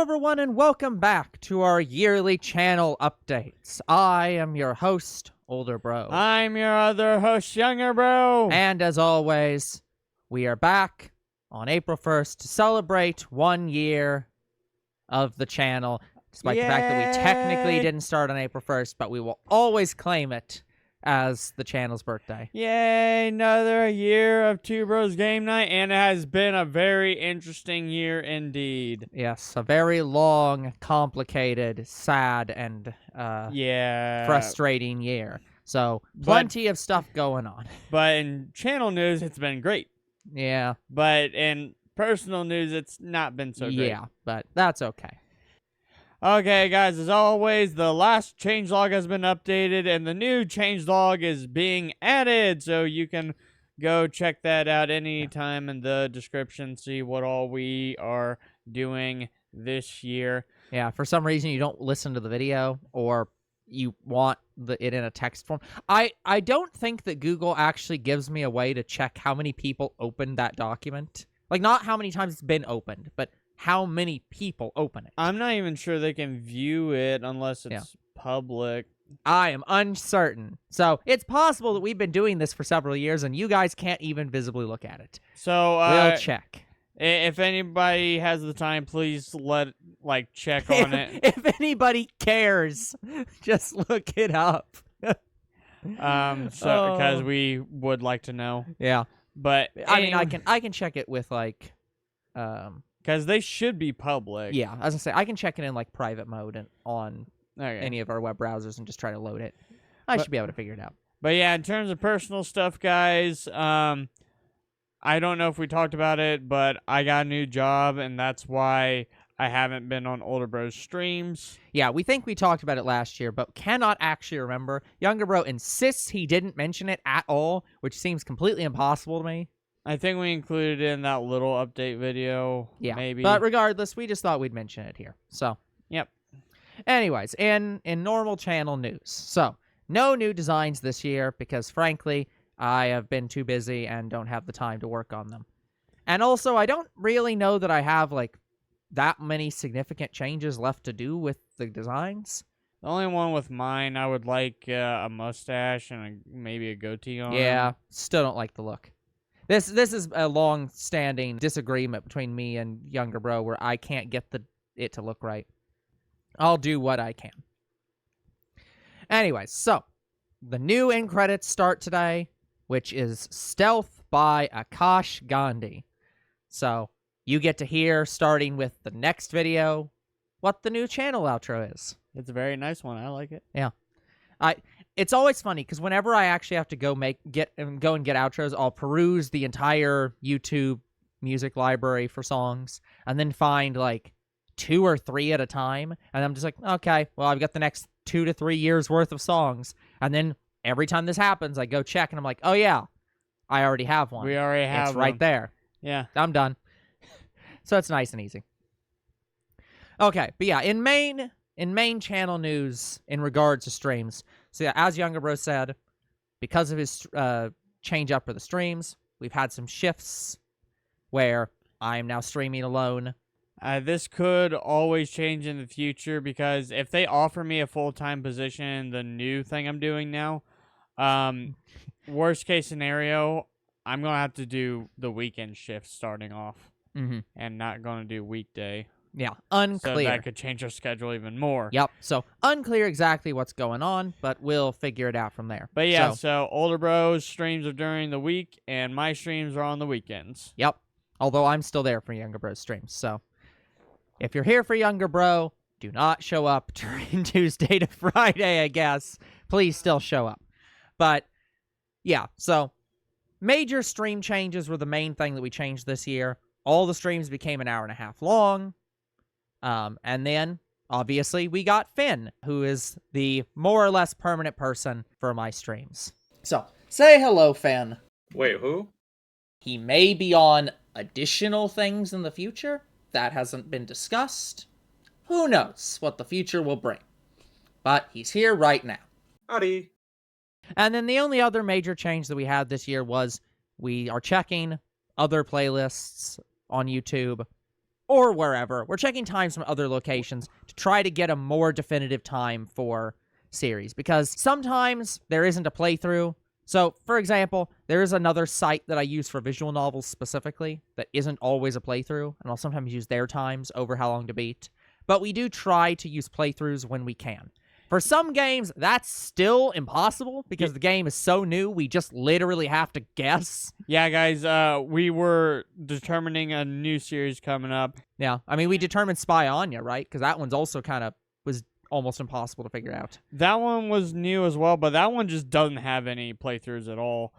Hello everyone and welcome back to our yearly channel updates. I am your host, Older Bro. I'm your other host, Younger Bro. And as always, we are back on April 1st to celebrate 1 year of the channel. Despite the fact that we technically didn't start on April 1st, but we will always claim it as the channel's birthday. Yay, another year of Two Bros Game Night, and it has been a very interesting year indeed. Yes, a very long, complicated, sad, and frustrating year. So, plenty of stuff going on. But in channel news, it's been great. Yeah. But in personal news, it's not been so great. Yeah, but that's okay. Okay, guys, as always, the last changelog has been updated, and the new changelog is being added, so you can go check that out anytime in the description, see what all we are doing this year. Yeah, for some reason you don't listen to the video, or you want it in a text form. I don't think that Google actually gives me a way to check how many people opened that document. Like, not how many times it's been opened, but how many people open it. I'm not even sure they can view it unless it's public. I am uncertain. So it's possible that we've been doing this for several years and you guys can't even visibly look at it. So we'll check. If anybody has the time, please check on it. If anybody cares, just look it up. Because we would like to know. Yeah. But I mean, I can check it with because they should be public. Yeah, as I say, I can check it in private mode and on any of our web browsers and just try to load it. I should be able to figure it out. But yeah, in terms of personal stuff, guys, I don't know if we talked about it, but I got a new job, and that's why I haven't been on Older Bros streams. Yeah, we think we talked about it last year, but cannot actually remember. Younger Bro insists he didn't mention it at all, which seems completely impossible to me. I think we included it in that little update video. Yeah, maybe. But regardless, we just thought we'd mention it here. So, yep. Anyways, in normal channel news. So, no new designs this year because, frankly, I have been too busy and don't have the time to work on them. And also, I don't really know that I have, that many significant changes left to do with the designs. The only one with mine, I would like a mustache and maybe a goatee on. Yeah, still don't like the look. This is a long-standing disagreement between me and Younger Bro where I can't get it to look right. I'll do what I can. Anyways, so the new end credits start today, which is Stealth by Akash Gandhi. So you get to hear, starting with the next video, what the new channel outro is. It's a very nice one. I like it. Yeah. It's always funny because whenever I actually have to go and get outros, I'll peruse the entire YouTube music library for songs and then find 2 or 3 at a time. And I'm just like, okay, well, I've got the next 2 to 3 years worth of songs. And then every time this happens, I go check and I'm like, oh yeah, I already have one. We already have It's right there. Yeah. I'm done. So it's nice and easy. Okay, but yeah, in main channel news in regards to streams, so yeah, as Younger Bro said, because of his change up for the streams, we've had some shifts where I am now streaming alone. This could always change in the future because if they offer me a full-time position, the new thing I'm doing now, worst case scenario, I'm going to have to do the weekend shift starting off and not going to do weekday. Yeah, unclear. So that could change our schedule even more. Yep, so unclear exactly what's going on, but we'll figure it out from there. But yeah, so Older Bros streams are during the week, and my streams are on the weekends. Yep, although I'm still there for Younger Bro's streams, so if you're here for Younger Bro, do not show up during Tuesday to Friday, I guess. Please still show up. But, yeah, so major stream changes were the main thing that we changed this year. All the streams became an hour and a half long. And then, obviously, we got Finn, who is the more or less permanent person for my streams. So, say hello, Finn. Wait, who? He may be on additional things in the future. That hasn't been discussed. Who knows what the future will bring. But he's here right now. Howdy. And then the only other major change that we had this year was we are checking other playlists on YouTube or wherever. We're checking times from other locations to try to get a more definitive time for series, because sometimes there isn't a playthrough. So, for example, there is another site that I use for visual novels specifically that isn't always a playthrough, and I'll sometimes use their times over how long to beat. But we do try to use playthroughs when we can. For some games, that's still impossible because the game is so new, we just literally have to guess. Yeah, guys, we were determining a new series coming up. Yeah, I mean, we determined Spy on Ya, right? Because that one's also kind of was almost impossible to figure out. That one was new as well, but that one just doesn't have any playthroughs at all.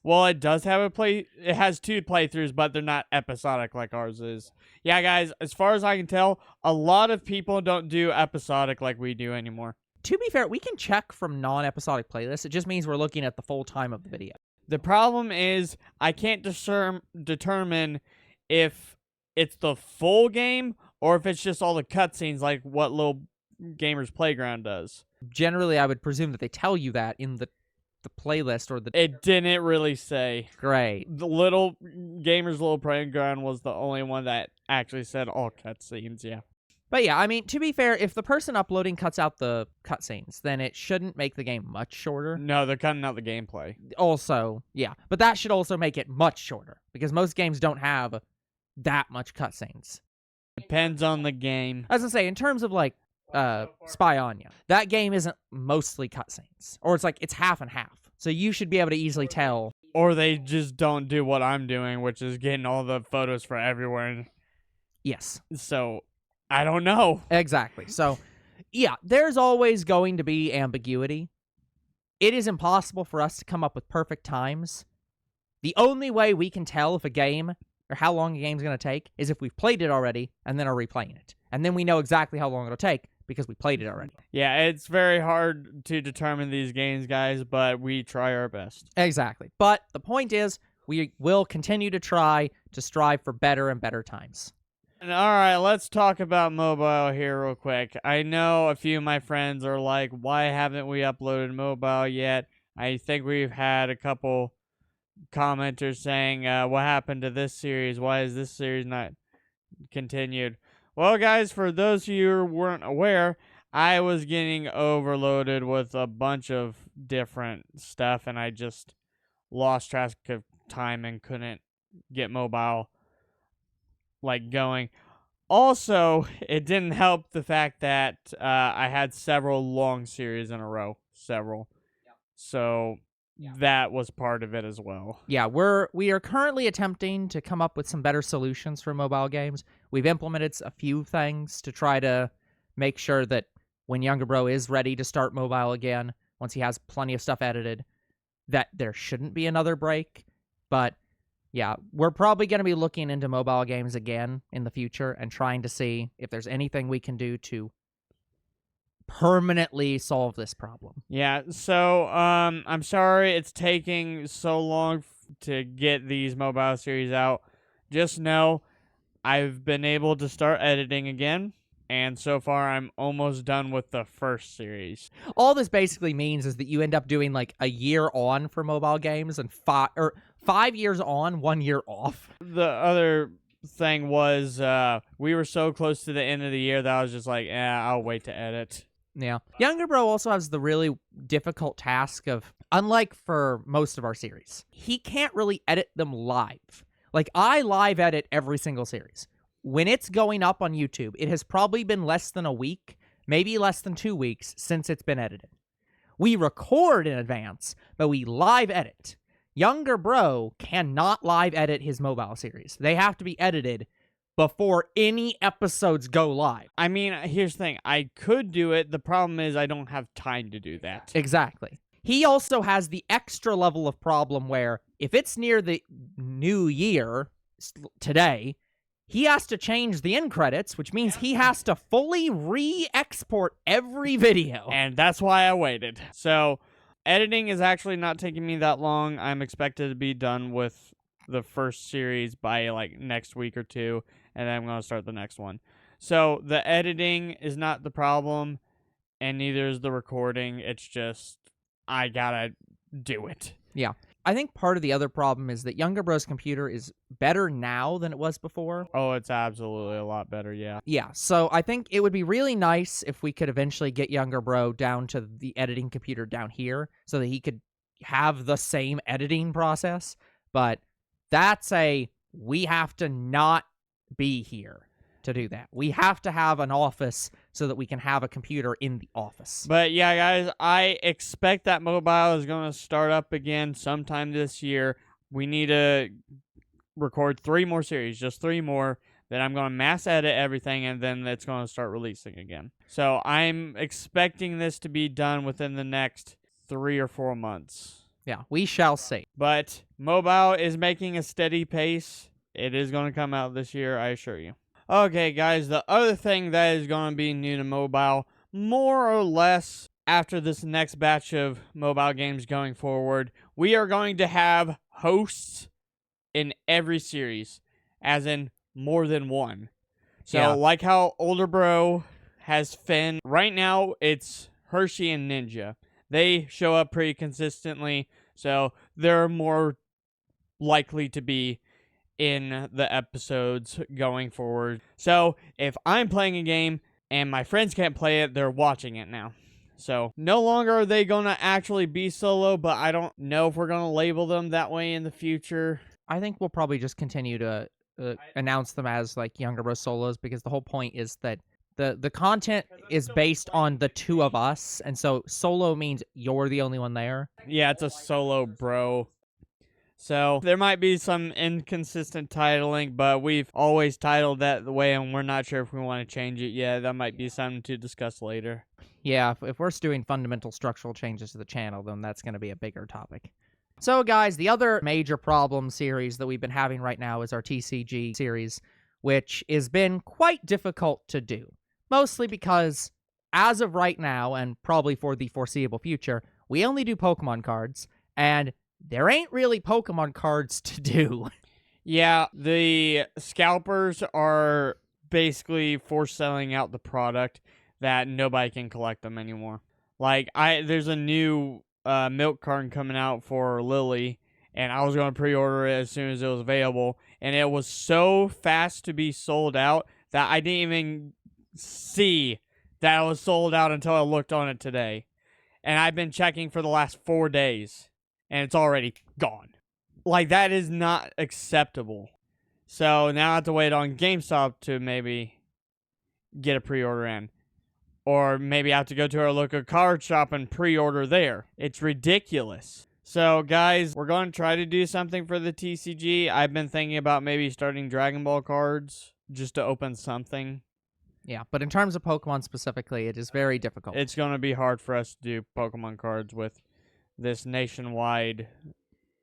Well, it does have it has 2 playthroughs, but they're not episodic like ours is. Yeah, guys, as far as I can tell, a lot of people don't do episodic like we do anymore. To be fair, we can check from non-episodic playlists. It just means we're looking at the full time of the video. The problem is I can't determine if it's the full game or if it's just all the cutscenes like what Little Gamer's Playground does. Generally, I would presume that they tell you that in the playlist or the... It didn't really say. Great. The Little Gamer's Little Playground was the only one that actually said all cutscenes, yeah. But yeah, I mean, to be fair, if the person uploading cuts out the cutscenes, then it shouldn't make the game much shorter. No, they're cutting out the gameplay. Also, yeah. But that should also make it much shorter, because most games don't have that much cutscenes. Depends on the game. As I say, in terms of, like, Spy on Ya, that game isn't mostly cutscenes. Or it's half and half. So you should be able to easily tell. Or they just don't do what I'm doing, which is getting all the photos for everywhere. Yes. So... I don't know. Exactly. So, yeah, there's always going to be ambiguity. It is impossible for us to come up with perfect times. The only way we can tell if a game, or how long a game's going to take, is if we've played it already and then are replaying it. And then we know exactly how long it'll take because we played it already. Yeah, it's very hard to determine these games, guys, but we try our best. Exactly. But the point is, we will continue to try to strive for better and better times. And all right, let's talk about mobile here real quick. I know a few of my friends are like, why haven't we uploaded mobile yet? I think we've had a couple commenters saying, what happened to this series? Why is this series not continued? Well, guys, for those of you who weren't aware, I was getting overloaded with a bunch of different stuff, and I just lost track of time and couldn't get mobile going. Also, it didn't help the fact that I had several long series in a row. Several. Yep. So that was part of it as well. Yeah, we are currently attempting to come up with some better solutions for mobile games. We've implemented a few things to try to make sure that when Younger Bro is ready to start mobile again, once he has plenty of stuff edited, that there shouldn't be another break. But yeah, we're probably going to be looking into mobile games again in the future and trying to see if there's anything we can do to permanently solve this problem. Yeah, so I'm sorry it's taking so long to get these mobile series out. Just know I've been able to start editing again, and so far I'm almost done with the first series. All this basically means is that you end up doing a year on for mobile games and 5 years on, 1 year off. The other thing was we were so close to the end of the year that I was just like, I'll wait to edit. Yeah. Younger Bro also has the really difficult task of, unlike for most of our series, he can't really edit them live. I live edit every single series. When it's going up on YouTube, it has probably been less than a week, maybe less than 2 weeks since it's been edited. We record in advance, but we live edit. Younger Bro cannot live edit his mobile series. They have to be edited before any episodes go live. I mean, here's the thing. I could do it. The problem is I don't have time to do that. Exactly. He also has the extra level of problem where if it's near the new year, today, he has to change the end credits, which means he has to fully re-export every video. And that's why I waited. So, editing is actually not taking me that long. I'm expected to be done with the first series by next week or two, and then I'm going to start the next one. So, the editing is not the problem, and neither is the recording. It's just, I gotta do it. Yeah. I think part of the other problem is that Younger Bro's computer is better now than it was before. Oh, it's absolutely a lot better, yeah. Yeah, so I think it would be really nice if we could eventually get Younger Bro down to the editing computer down here so that he could have the same editing process. But we have to not be here to do that. We have to have an office so that we can have a computer in the office. But yeah, guys, I expect that mobile is going to start up again sometime this year. We need to record 3 more series, just 3 more. Then I'm going to mass edit everything, and then it's going to start releasing again. So I'm expecting this to be done within the next 3 or 4 months. Yeah, we shall see. But mobile is making a steady pace. It is going to come out this year, I assure you. Okay, guys, the other thing that is going to be new to mobile, more or less after this next batch of mobile games going forward, we are going to have hosts in every series, as in more than one. So, Yeah. like how Older Bro has Finn, right now it's Hershey and Ninja. They show up pretty consistently, so they're more likely to be in the episodes going forward. So if I'm playing a game and my friends can't play it, they're watching it now. So no longer are they going to actually be solo, but I don't know if we're going to label them that way in the future. I think we'll probably just continue to announce them as like Younger Bro solos, because the whole point is that the content is based on the 2 of us, and so solo means you're the only one there. Yeah, it's a solo bro. So there might be some inconsistent titling, but we've always titled that the way, and we're not sure if we want to change it yet. That might be something to discuss later. Yeah, if we're doing fundamental structural changes to the channel, then that's going to be a bigger topic. So, guys, the other major problem series that we've been having right now is our TCG series, which has been quite difficult to do. Mostly because, as of right now, and probably for the foreseeable future, we only do Pokemon cards, and there ain't really Pokemon cards to do. Yeah, the scalpers are basically force selling out the product that nobody can collect them anymore. Like, there's a new milk carton coming out for Lily, and I was going to pre-order it as soon as it was available, and it was so fast to be sold out that I didn't even see that it was sold out until I looked on it today. And I've been checking for the last 4 days, and it's already gone. Like, that is not acceptable. So now I have to wait on GameStop to maybe get a pre-order in. Or maybe I have to go to our local card shop and pre-order there. It's ridiculous. So, guys, we're going to try to do something for the TCG. I've been thinking about maybe starting Dragon Ball cards just to open something. Yeah, but in terms of Pokemon specifically, it is very difficult. It's going to be hard for us to do Pokemon cards with this nationwide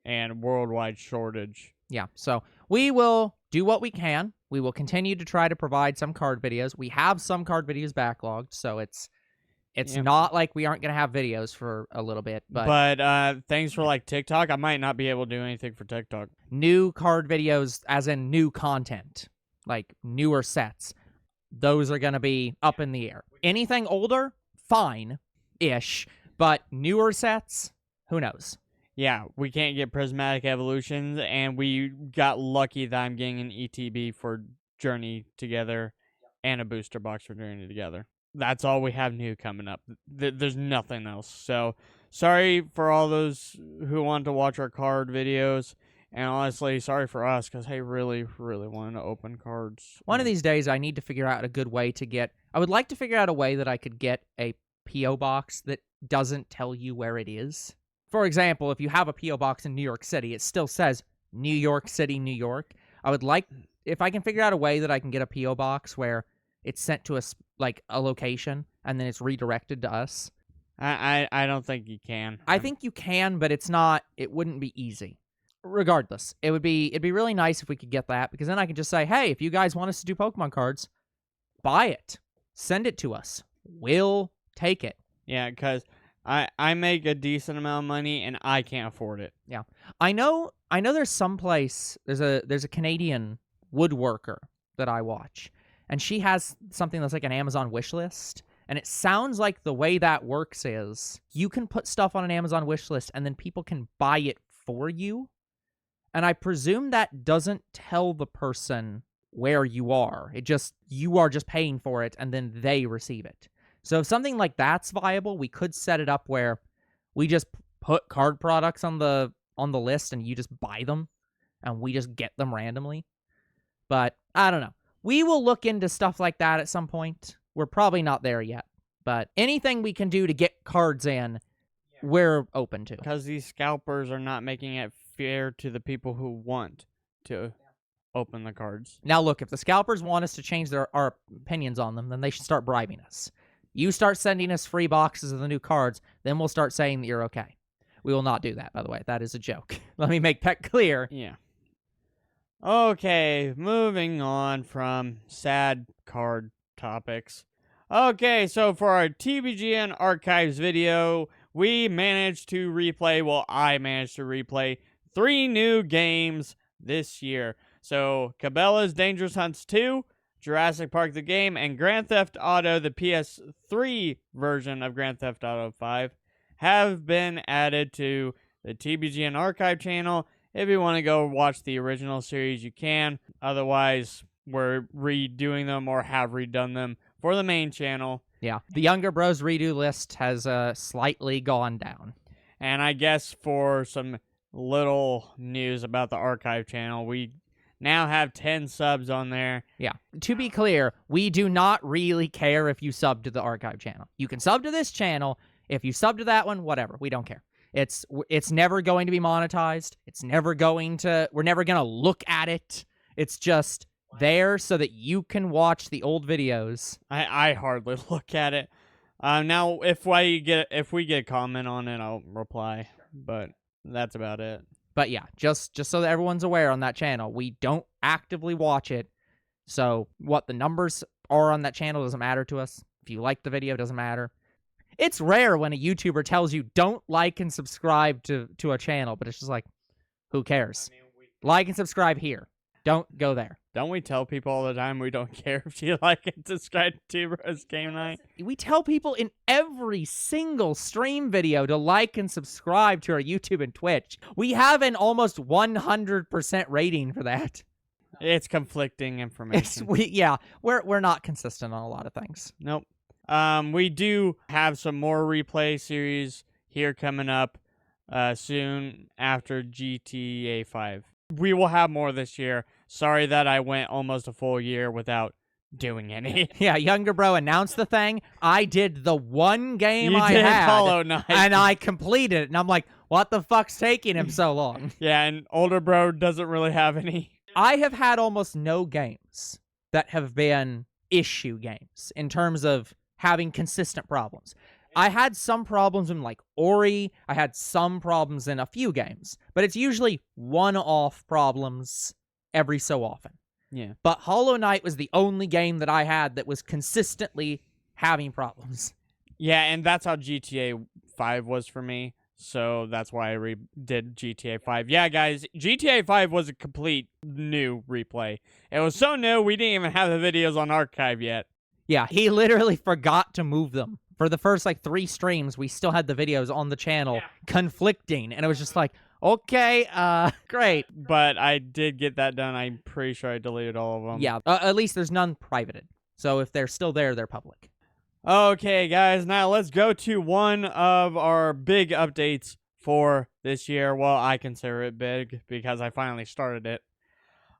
and worldwide shortage. Yeah, so we will do what we can. We will continue to try to provide some card videos. We have some card videos backlogged, so it's not like we aren't going to have videos for a little bit. But things for like TikTok, I might not be able to do anything for TikTok. New card videos, as in new content, like newer sets, those are going to be up in the air. Anything older, fine-ish, but newer sets, who knows? Yeah, we can't get Prismatic Evolutions, and we got lucky that I'm getting an ETB for Journey together and a booster box for Journey together. That's all we have new coming up. There's nothing else. So, sorry for all those who want to watch our card videos, and honestly, sorry for us, because I really, really want to open cards. One of these days, I need to figure out a good way to get... I would like to figure out a way that I could get a P.O. box that doesn't tell you where it is. For example, if you have a P.O. box in New York City, it still says New York City, New York. I would like, if I can figure out a way that I can get a P.O. box where it's sent to us, like, a location, and then it's redirected to us. I don't think you can. I think you can, but it wouldn't be easy. Regardless, it'd be really nice if we could get that, because then I could just say, hey, if you guys want us to do Pokemon cards, buy it. Send it to us. We'll take it. Yeah, because I make a decent amount of money, and I can't afford it. Yeah. I know there's someplace, there's a Canadian woodworker that I watch, and she has something that's like an Amazon wish list, and it sounds like the way that works is you can put stuff on an Amazon wish list, and then people can buy it for you. And I presume that doesn't tell the person where you are. You are just paying for it and then they receive it. So if something like that's viable, we could set it up where we just put card products on the list and you just buy them and we just get them randomly. But I don't know. We will look into stuff like that at some point. We're probably not there yet. But anything we can do to get cards in, we're open to. Because these scalpers are not making it fair to the people who want to open the cards. Now look, if the scalpers want us to change our opinions on them, then they should start bribing us. You start sending us free boxes of the new cards, then we'll start saying that you're okay. We will not do that, by the way. That is a joke. Let me make that clear. Yeah. Okay, moving on from sad card topics. Okay, so for our TBGN Archives video, I managed to replay 3 new games this year. So, Cabela's Dangerous Hunts 2, Jurassic Park the game, and Grand Theft Auto, the PS3 version of Grand Theft Auto 5, have been added to the TBGN Archive channel. If you want to go watch the original series, you can. Otherwise, we're redoing them or have redone them for the main channel. Yeah, the Younger Bros redo list has slightly gone down. And I guess for some little news about the Archive channel, we now have 10 subs on there. Yeah. To be clear, we do not really care if you sub to the Archive channel. You can sub to this channel. If you sub to that one, whatever. We don't care. It's never going to be monetized. We're never going to look at it. It's just there so that you can watch the old videos. I hardly look at it. Now, if we get a comment on it, I'll reply. But that's about it. But yeah, just so that everyone's aware on that channel, we don't actively watch it. So what the numbers are on that channel doesn't matter to us. If you like the video, it doesn't matter. It's rare when a YouTuber tells you don't like and subscribe to a channel, but it's just like, who cares? Like and subscribe here. Don't go there. Don't we tell people all the time we don't care if you like and subscribe to Bros Game Night? We tell people in every single stream video to like and subscribe to our YouTube and Twitch. We have an almost 100% rating for that. It's conflicting information. We're not consistent on a lot of things. Nope. We do have some more replay series here coming up soon after GTA 5. We will have more this year. Sorry that I went almost a full year without doing any. Yeah, Younger Bro announced the thing. I did the one game You I did had, Hollow Knight. and I completed it. And I'm like, what the fuck's taking him so long? Yeah, and older bro doesn't really have any. I have had almost no games that have been issue games in terms of having consistent problems. I had some problems in like Ori. I had some problems in a few games, but it's usually one-off problems every so often. Yeah. But Hollow Knight was the only game that I had that was consistently having problems. Yeah, and that's how GTA 5 was for me. So that's why I did GTA 5. Yeah, guys, GTA 5 was a complete new replay. It was so new, we didn't even have the videos on archive yet. Yeah, he literally forgot to move them. For the first, 3 streams, we still had the videos on the channel conflicting, and it was just like, okay, great. But I did get that done. I'm pretty sure I deleted all of them. Yeah, at least there's none privated. So if they're still there, they're public. Okay, guys, now let's go to one of our big updates for this year. Well, I consider it big because I finally started it.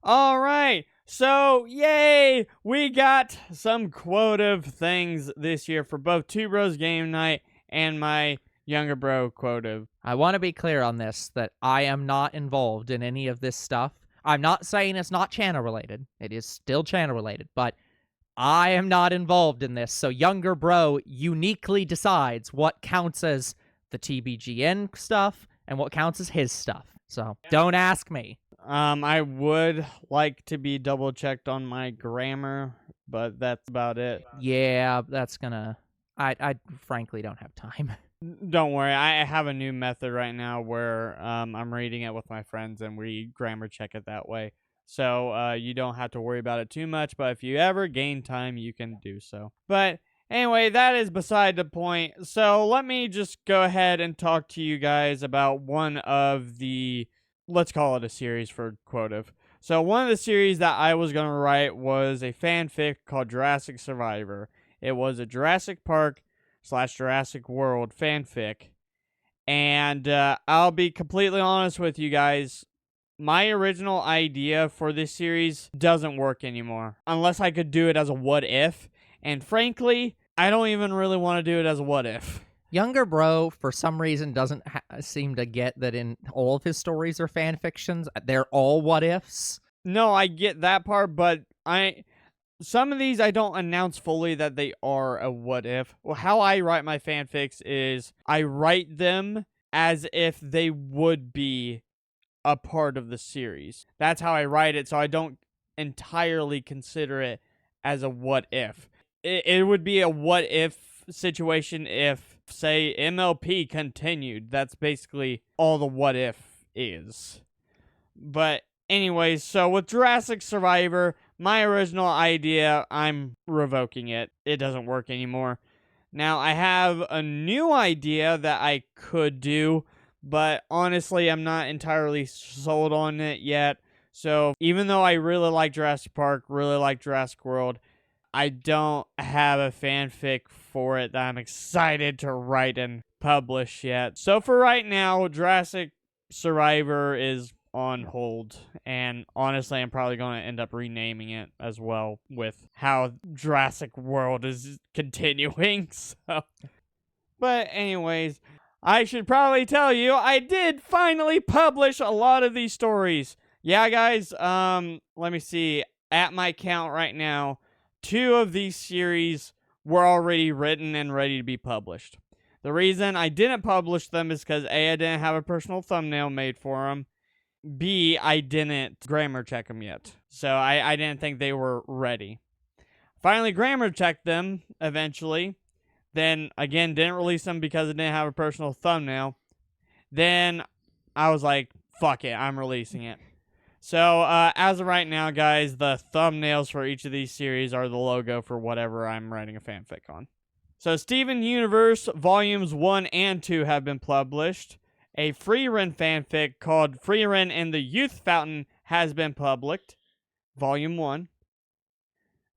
All right, so yay, we got some quotive things this year for both Two Bros Game Night and my Younger Bro quotive. I want to be clear on this, that I am not involved in any of this stuff. I'm not saying it's not channel related. It is still channel related, but I am not involved in this. So Younger Bro uniquely decides what counts as the TBGN stuff and what counts as his stuff. So don't ask me. I would like to be double checked on my grammar, but that's about it. Yeah, that's gonna... I frankly don't have time. Don't worry, I have a new method right now where I'm reading it with my friends and we grammar check it that way. So you don't have to worry about it too much, but if you ever gain time, you can do so. But Anyway, that is beside the point. So let me just go ahead and talk to you guys about one of the, let's call it a series for quotive. So one of the series that I was going to write was a fanfic called Jurassic Survivor. It was a Jurassic Park / Jurassic World fanfic. And I'll be completely honest with you guys. My original idea for this series doesn't work anymore. Unless I could do it as a what if. And frankly, I don't even really want to do it as a what if. Younger bro, for some reason, doesn't seem to get that in all of his stories are fan fictions. They're all what ifs. No, I get that part, but some of these I don't announce fully that they are a what if. Well, how I write my fanfics is I write them as if they would be a part of the series. That's how I write it, so I don't entirely consider it as a what if. It would be a what if situation if, say, MLP continued. That's basically all the what if is. But anyways, so with Jurassic Survivor, my original idea, I'm revoking it. It doesn't work anymore. Now, I have a new idea that I could do, but honestly, I'm not entirely sold on it yet. So, even though I really like Jurassic Park, really like Jurassic World, I don't have a fanfic for it that I'm excited to write and publish yet. So, for right now, Jurassic Survivor is on hold, and honestly I'm probably going to end up renaming it as well with how Jurassic World is continuing. So, but anyways, I should probably tell you I did finally publish a lot of these stories. Yeah, guys, let me see, at my count right now, 2 of these series were already written and ready to be published. The reason I didn't publish them is because A, I didn't have a personal thumbnail made for them. B, I didn't grammar check them yet. So I didn't think they were ready. Finally grammar checked them eventually. Then again, didn't release them because I didn't have a personal thumbnail. Then I was like, fuck it, I'm releasing it. So as of right now, guys, the thumbnails for each of these series are the logo for whatever I'm writing a fanfic on. So Steven Universe Volumes 1 and 2 have been published. A Freerin fanfic called Freerin and the Youth Fountain has been published, Volume 1.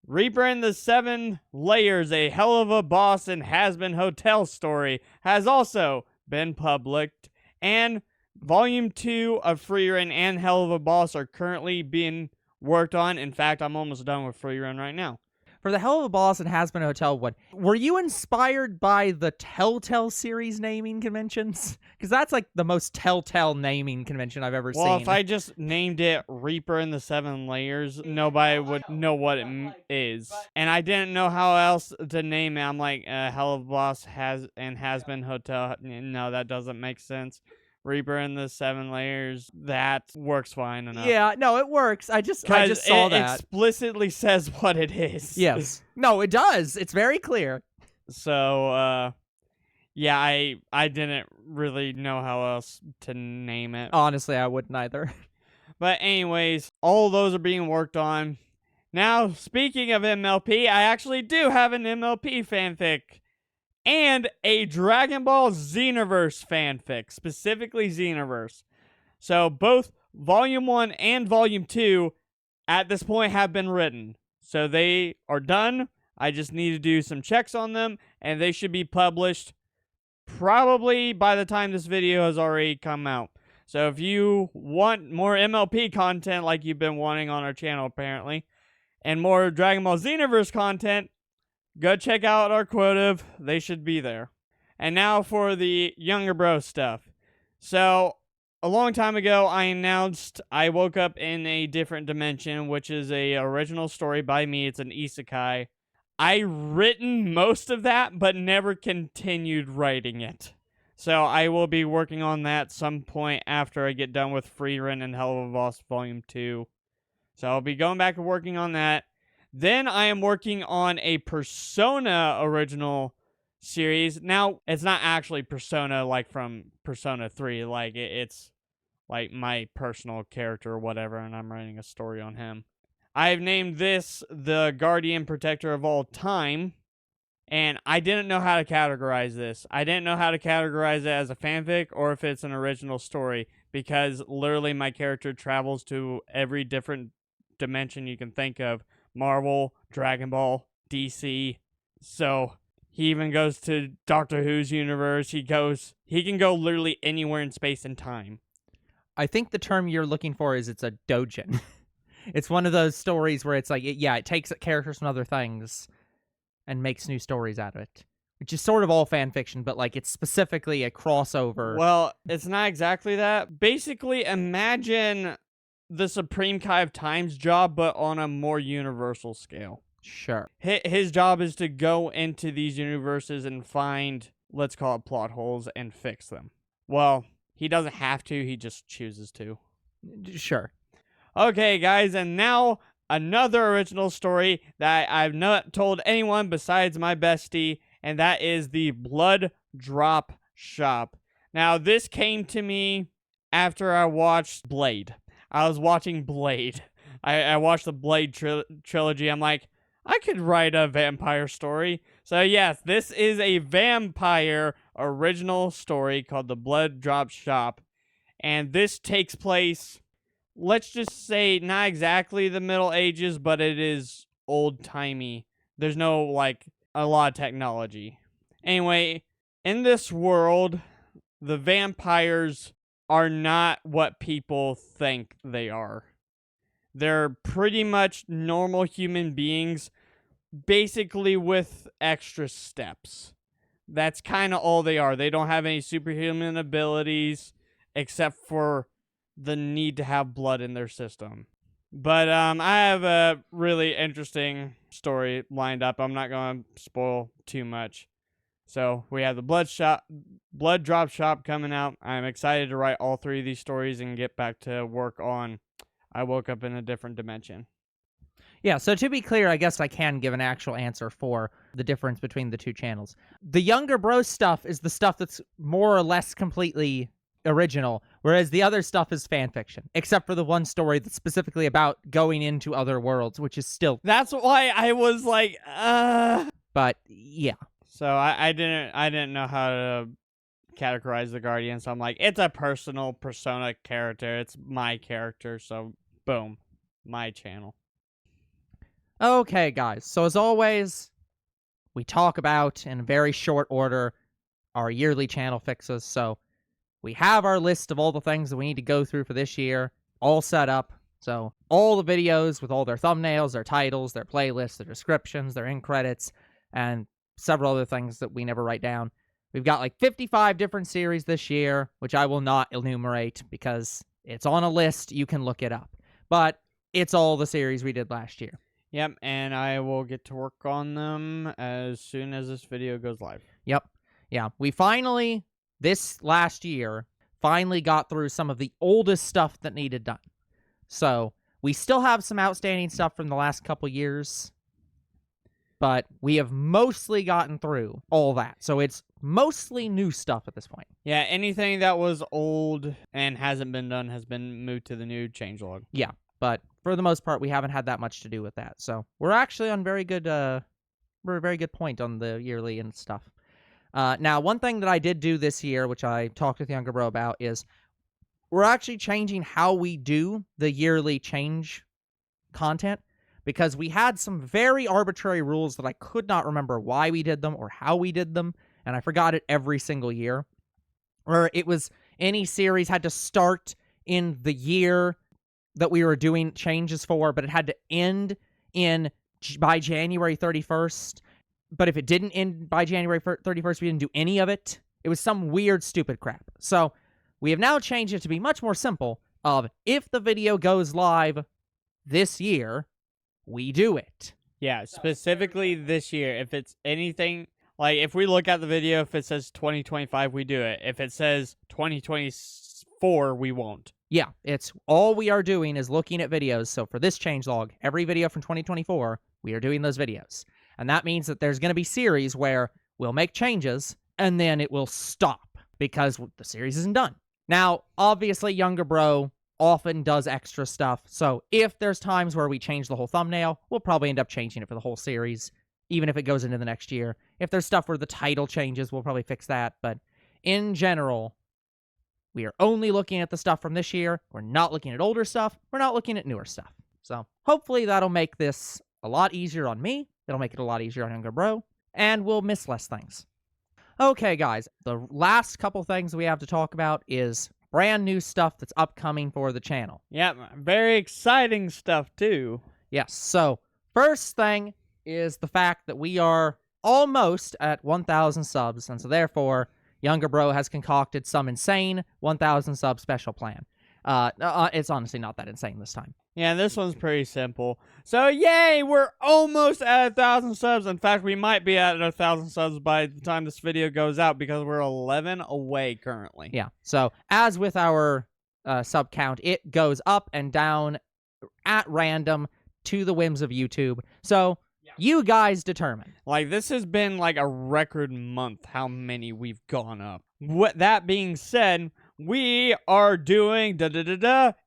Reaper and the 7 Layers, a Hell of a Boss and Has-Been Hotel story, has also been published. And Volume 2 of Freerin and Hell of a Boss are currently being worked on. In fact, I'm almost done with Freerin right now. For the Hell of a Boss and Has-Been Hotel one, were you inspired by the Telltale series naming conventions? Because that's like the most Telltale naming convention I've ever seen. Well, if I just named it Reaper and the 7 Layers, nobody would know what it is. And I didn't know how else to name it. I'm like, Hell of a Boss Has-Been Hotel. No, that doesn't make sense. Reaper and the 7 Layers, that works fine enough. Yeah, no, it works. I just saw that. It explicitly says what it is. Yes. No, it does. It's very clear. So, yeah, I didn't really know how else to name it. Honestly, I wouldn't either. But anyways, all those are being worked on. Now, speaking of MLP, I actually do have an MLP fanfic. And a Dragon Ball Xenoverse fanfic, specifically Xenoverse. So both Volume 1 and Volume 2 at this point have been written. So they are done. I just need to do some checks on them, and they should be published probably by the time this video has already come out. So if you want more MLP content like you've been wanting on our channel apparently, and more Dragon Ball Xenoverse content, go check out our quotive. They should be there. And now for the younger bro stuff. So, a long time ago, I announced I woke up in a different dimension, which is a original story by me. It's an isekai. I written most of that, but never continued writing it. So, I will be working on that some point after I get done with Freerin and Hell of a Boss Volume 2. So, I'll be going back and working on that. Then I am working on a Persona original series. Now, it's not actually Persona like from Persona 3. Like, it's like my personal character or whatever, and I'm writing a story on him. I've named this The Guardian Protector of All Time. And I didn't know how to categorize this. I didn't know how to categorize it as a fanfic or if it's an original story, because literally my character travels to every different dimension you can think of. Marvel, Dragon Ball, DC. So he even goes to Doctor Who's universe. He can go literally anywhere in space and time. I think the term you're looking for is it's a dojin. It's one of those stories where it's like, it takes characters from other things and makes new stories out of it, which is sort of all fan fiction, but like it's specifically a crossover. Well, it's not exactly that. Basically, imagine the Supreme Kai of Time's job, but on a more universal scale. Sure. His job is to go into these universes and find, let's call it plot holes, and fix them. Well, he doesn't have to, he just chooses to. Sure. Okay, guys, and now another original story that I've not told anyone besides my bestie, and that is the Blood Drop Shop. Now, this came to me after I watched Blade. I was watching Blade. I watched the Blade trilogy. I'm like, I could write a vampire story. So yes, this is a vampire original story called The Blood Drop Shop. And this takes place, let's just say, not exactly the Middle Ages, but it is old-timey. There's no, like, a lot of technology. Anyway, in this world, the vampires are not what people think they are. They're pretty much normal human beings, basically with extra steps. That's kind of all they are. They don't have any superhuman abilities, except for the need to have blood in their system. But I have a really interesting story lined up. I'm not going to spoil too much. So we have the Blood Drop Shop coming out. I'm excited to write all three of these stories and get back to work on I Woke Up in a Different Dimension. Yeah, so to be clear, I guess I can give an actual answer for the difference between the two channels. The Younger Bros stuff is the stuff that's more or less completely original, whereas the other stuff is fan fiction, except for the one story that's specifically about going into other worlds, which is still... That's why I was like, But, yeah. So I didn't know how to categorize the Guardian, so I'm like, it's a personal persona character. It's my character, so boom, my channel. Okay, guys, so as always, we talk about, in very short order, our yearly channel fixes. So we have our list of all the things that we need to go through for this year, all set up. So all the videos with all their thumbnails, their titles, their playlists, their descriptions, their end credits, and several other things that we never write down. We've got like 55 different series this year, which I will not enumerate because it's on a list. You can look it up. But it's all the series we did last year. Yep, and I will get to work on them as soon as this video goes live. Yep. Yeah, we finally, this last year, finally got through some of the oldest stuff that needed done. So we still have some outstanding stuff from the last couple years, but we have mostly gotten through all that. So it's mostly new stuff at this point. Yeah, anything that was old and hasn't been done has been moved to the new changelog. Yeah, but for the most part, we haven't had that much to do with that. So we're actually on very good point on the yearly and stuff. Now, one thing that I did do this year, which I talked with Younger Bro about, is we're actually changing how we do the yearly change content, because we had some very arbitrary rules that I could not remember why we did them or how we did them, and I forgot it every single year. Where it was any series had to start in the year that we were doing changes for, but it had to end by January 31st. But if it didn't end by January 31st, we didn't do any of it. It was some weird, stupid crap. So we have now changed it to be much more simple of if the video goes live this year, we do it. Yeah, specifically this year. If it's anything, like if we look at the video, if it says 2025, we do it. If it says 2024, we won't. Yeah, it's all we are doing is looking at videos. So for this changelog, every video from 2024, we are doing those videos. And that means that there's going to be series where we'll make changes and then it will stop because the series isn't done. Now, obviously, Younger Bro often does extra stuff. So if there's times where we change the whole thumbnail, we'll probably end up changing it for the whole series. even if it goes into the next year. If there's stuff where the title changes, we'll probably fix that. But in general, we are only looking at the stuff from this year. We're not looking at older stuff. We're not looking at newer stuff. So hopefully that'll make this a lot easier on me. It'll make it a lot easier on Younger Bro. And we'll miss less things. Okay, guys. The last couple things we have to talk about is brand new stuff that's upcoming for the channel. Yeah, very exciting stuff, too. Yes. So first thing is the fact that we are almost at 1,000 subs. And so therefore, Younger Bro has concocted some insane 1,000 sub special plan. It's honestly not that insane this time. Yeah, this one's pretty simple. So, yay, we're almost at 1,000 subs. In fact, we might be at 1,000 subs by the time this video goes out because we're 11 away currently. Yeah, so as with our sub count, it goes up and down at random to the whims of YouTube. So, you guys determine. Like, this has been like a record month how many we've gone up. That being said, we are doing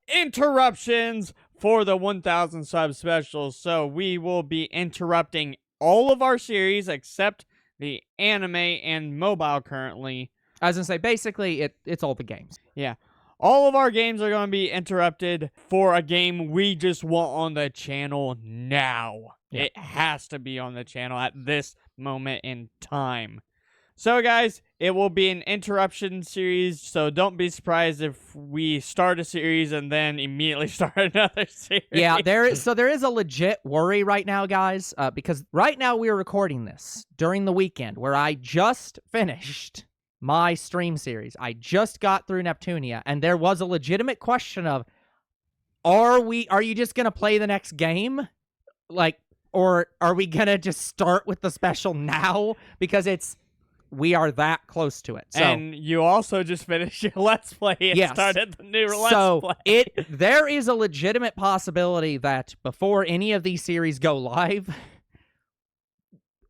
interruptions for the 1,000 sub specials. So we will be interrupting all of our series except the anime and mobile currently. I was going to say, basically, it's all the games. Yeah. All of our games are going to be interrupted for a game we just want on the channel now. Yeah. It has to be on the channel at this moment in time. So, guys, it will be an interruption series, so don't be surprised if we start a series and then immediately start another series. Yeah, there is a legit worry right now, guys, because right now we're recording this during the weekend where I just finished my stream series. I just got through Neptunia, and there was a legitimate question of, are you just going to play the next game? Like, or are we going to just start with the special now? Because we are that close to it. So, and you also just finished your Let's Play and started the new Let's Play. There is a legitimate possibility that before any of these series go live,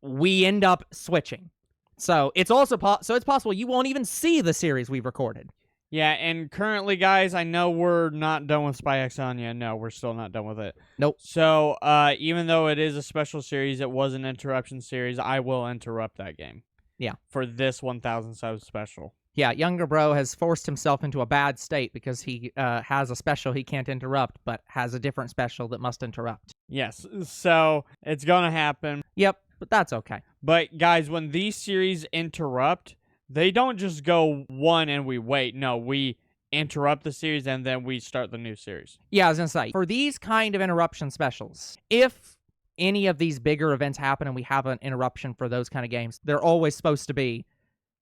we end up switching. So it's also it's possible you won't even see the series we've recorded. Yeah, and currently, guys, I know we're not done with Spy X Anya. No, we're still not done with it. Nope. So even though it is a special series, it was an interruption series, I will interrupt that game. Yeah. For this 1,000 sub special. Yeah, Younger Bro has forced himself into a bad state because he has a special he can't interrupt, but has a different special that must interrupt. Yes, so it's gonna happen. Yep, but that's okay. But, guys, when these series interrupt, they don't just go one and we wait. No, we interrupt the series and then we start the new series. Yeah, I was gonna say, for these kind of interruption specials, if any of these bigger events happen and we have an interruption for those kind of games, they're always supposed to be,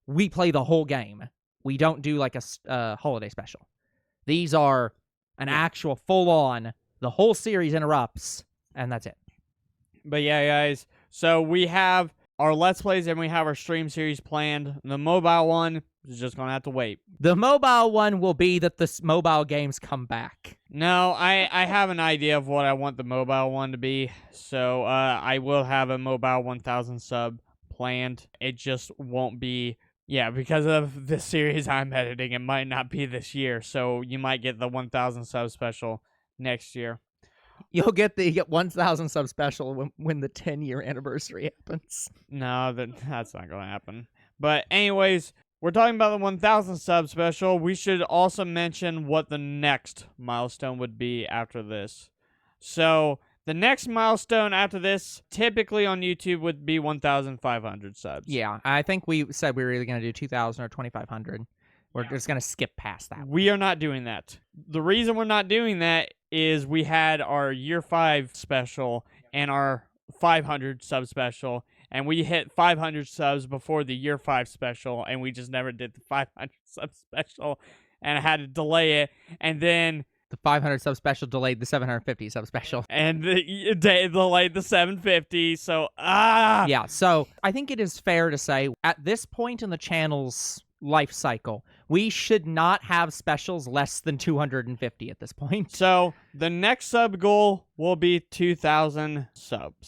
we play the whole game. We don't do like a holiday special. These are an actual full-on, the whole series interrupts, and that's it. But yeah, guys, so we have our Let's Plays and we have our stream series planned. The mobile one is just going to have to wait. The mobile one will be that the mobile games come back. No, I have an idea of what I want the mobile one to be. So I will have a mobile 1,000 sub planned. It just won't be, yeah, because of the series I'm editing, it might not be this year. So you might get the 1,000 sub special next year. You'll get the 1,000 sub special when the 10-year anniversary happens. No, that's not going to happen. But anyways, we're talking about the 1,000 sub special. We should also mention what the next milestone would be after this. So the next milestone after this, typically on YouTube, would be 1,500 subs. Yeah, I think we said we were either going to do 2,000 or 2,500. We're just going to skip past that. We are not doing that. The reason we're not doing that is we had our Year 5 special and our 500 sub special, and we hit 500 subs before the Year 5 special, and we just never did the 500 sub special, and I had to delay it, and then the 500 sub special delayed the 750 sub special. And delayed the 750, so, Yeah, so I think it is fair to say, at this point in the channel's life cycle, we should not have specials less than 250 at this point. So the next sub goal will be 2,000 subs.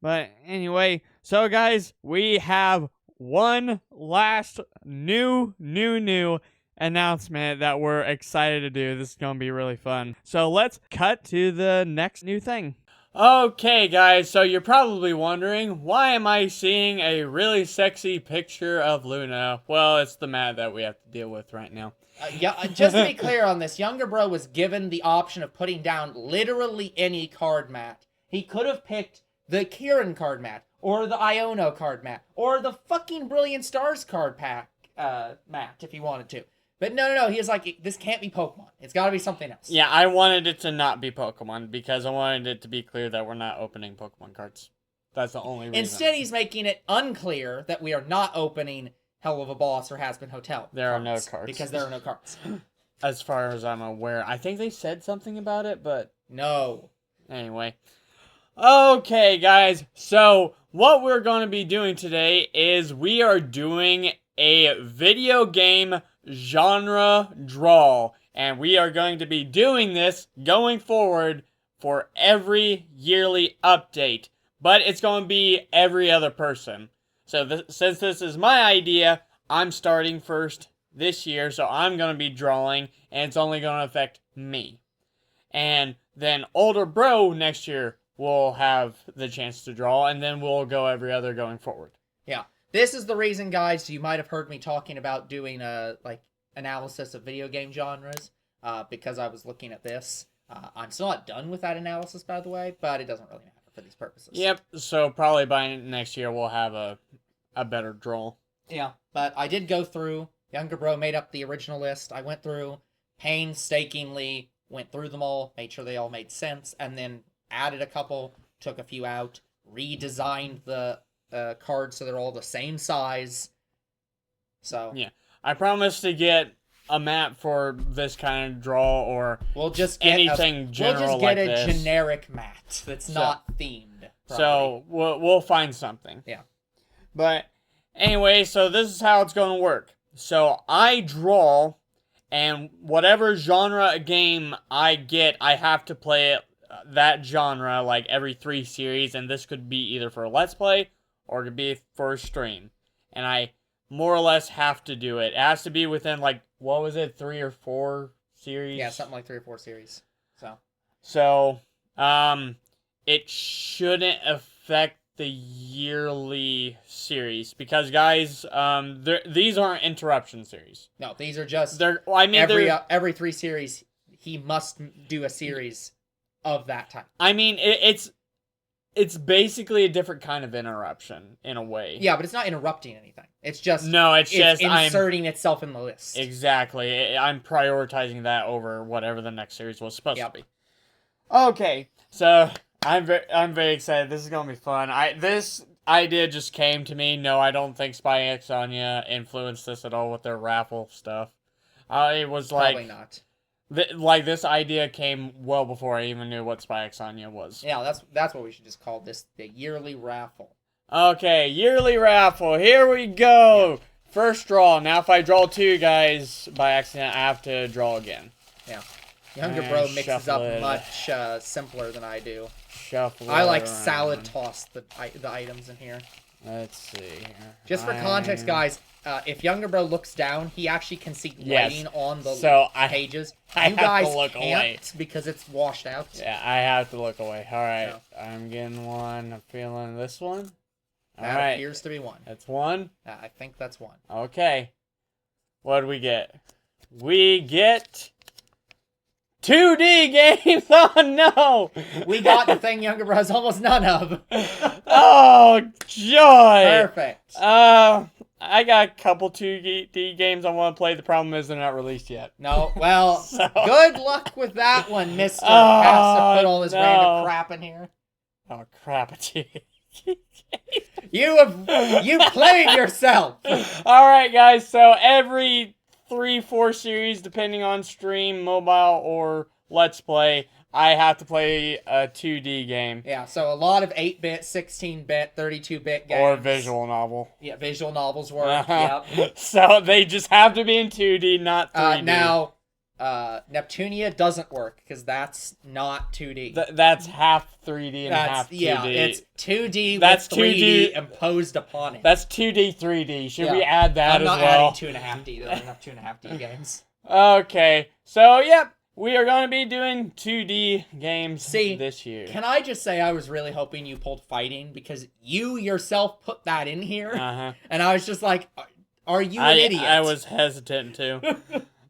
But anyway, so guys, we have one last new announcement that we're excited to do. This is going to be really fun. So let's cut to the next new thing. Okay, guys, so you're probably wondering, why am I seeing a really sexy picture of Luna? Well, it's the mat that we have to deal with right now. Just to be clear on this, Younger Bro was given the option of putting down literally any card mat. He could have picked the Kieran card mat, or the Iono card mat, or the fucking Brilliant Stars card pack mat if he wanted to. But no, he was like, this can't be Pokemon. It's got to be something else. Yeah, I wanted it to not be Pokemon because I wanted it to be clear that we're not opening Pokemon cards. That's the only reason. Instead, he's making it unclear that we are not opening Hell of a Boss or Has Been Hotel. There are no cards. Because there are no cards. As far as I'm aware. I think they said something about it, but... No. Anyway. Okay, guys. So, what we're going to be doing today is we are doing a video game genre draw. And we are going to be doing this going forward for every yearly update. But it's going to be every other person. So since this is my idea, I'm starting first this year. So I'm going to be drawing. And it's only going to affect me. And then Older Bro next year will have the chance to draw. And then we'll go every other going forward. Yeah. This is the reason, guys, you might have heard me talking about doing a, analysis of video game genres, because I was looking at this. I'm still not done with that analysis, by the way, but it doesn't really matter for these purposes. Yep, so probably by next year we'll have a better draw. Yeah, but I did go through. Younger Bro made up the original list. I went through, painstakingly went through them all, made sure they all made sense, and then added a couple, took a few out, redesigned the cards so they're all the same size. So yeah. I promise to get a map for this kind of draw, or we'll just get anything general like this. We'll just get a generic mat that's not themed. Probably. So we'll find something. Yeah. But anyway, so this is how it's going to work. So I draw, and whatever genre game I get, I have to play it, that genre like every 3 series, and this could be either for a Let's Play or it could be for a stream. And I more or less have to do it. It has to be within, like, what was it, 3 or 4 series? Yeah, something like 3 or 4 series. So, it shouldn't affect the yearly series because, guys, these aren't interruption series. No, these are just. Every 3 series, he must do a series of that type. I mean, it's basically a different kind of interruption, in a way. Yeah, but it's not interrupting anything. It's just... No, it's just... inserting itself in the list. Exactly. I'm prioritizing that over whatever the next series was supposed to be. Okay, so I'm very excited. This is going to be fun. This idea just came to me. No, I don't think Spy X Anya influenced this at all with their raffle stuff. It was like... Probably not. This idea came well before I even knew what Spy X Anya was. Yeah, that's what we should just call this, the yearly raffle. Okay, yearly raffle. Here we go. Yeah. First draw. Now, if I draw 2, guys, by accident, I have to draw again. Yeah. Younger Bro mixes up much simpler than I do. Shuffle. I like salad toss the items in here. Let's see here. Just for context, guys, if Younger Bro looks down, he actually can see writing on the pages. You guys to look can't away because it's washed out. Yeah, I have to look away. All right, I'm getting one. I'm feeling this one. That appears to be one. That's one? I think that's one. Okay. What do we get? We get 2D games. Oh, no. We got the thing Younger Bro has almost none of. Oh, joy. Perfect. I got a couple 2D games I want to play. The problem is they're not released yet. No, well, good luck with that one, Mr. Has to put all this random crap in here. Oh, crap. You played yourself. All right, guys. So every 3-4 series, depending on stream, mobile, or Let's Play, I have to play a 2D game. Yeah, so a lot of 8-bit, 16-bit, 32-bit games. Or visual novel. Yeah, visual novels work. Yep. So they just have to be in 2D, not 3D. Now, Neptunia doesn't work because that's not 2D. That's half 3D and half 2D. Yeah, it's 2D with 3D imposed upon it. That's 2D, 3D. Should we add that as well? I'm not adding 2.5D. There are enough 2.5D games. Okay, so, yep. We are going to be doing 2D games this year. Can I just say I was really hoping you pulled fighting because you yourself put that in here, and I was just like, "Are you an idiot?" I was hesitant too,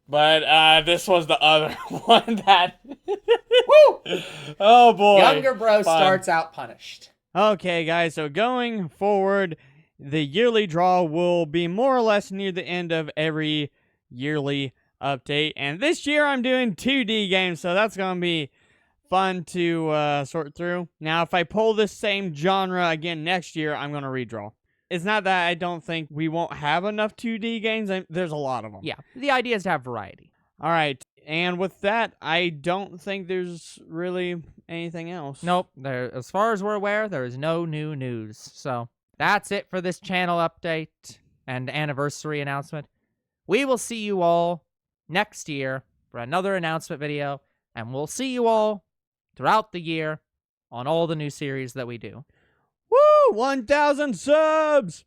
but this was the other one that. Woo! Oh boy! Younger bro starts out punished. Okay, guys. So going forward, the yearly draw will be more or less near the end of every yearly update, and this year I'm doing 2D games, so that's gonna be fun to sort through. Now, if I pull this same genre again next year, I'm gonna redraw. It's not that I don't think we won't have enough 2D games. There's a lot of them. Yeah, the idea is to have variety. All right, and with that, I don't think there's really anything else. Nope. As far as we're aware, there is no new news. So that's it for this channel update and anniversary announcement. We will see you all next year for another announcement video, and we'll see you all throughout the year on all the new series that we do. Woo! 1,000 subs!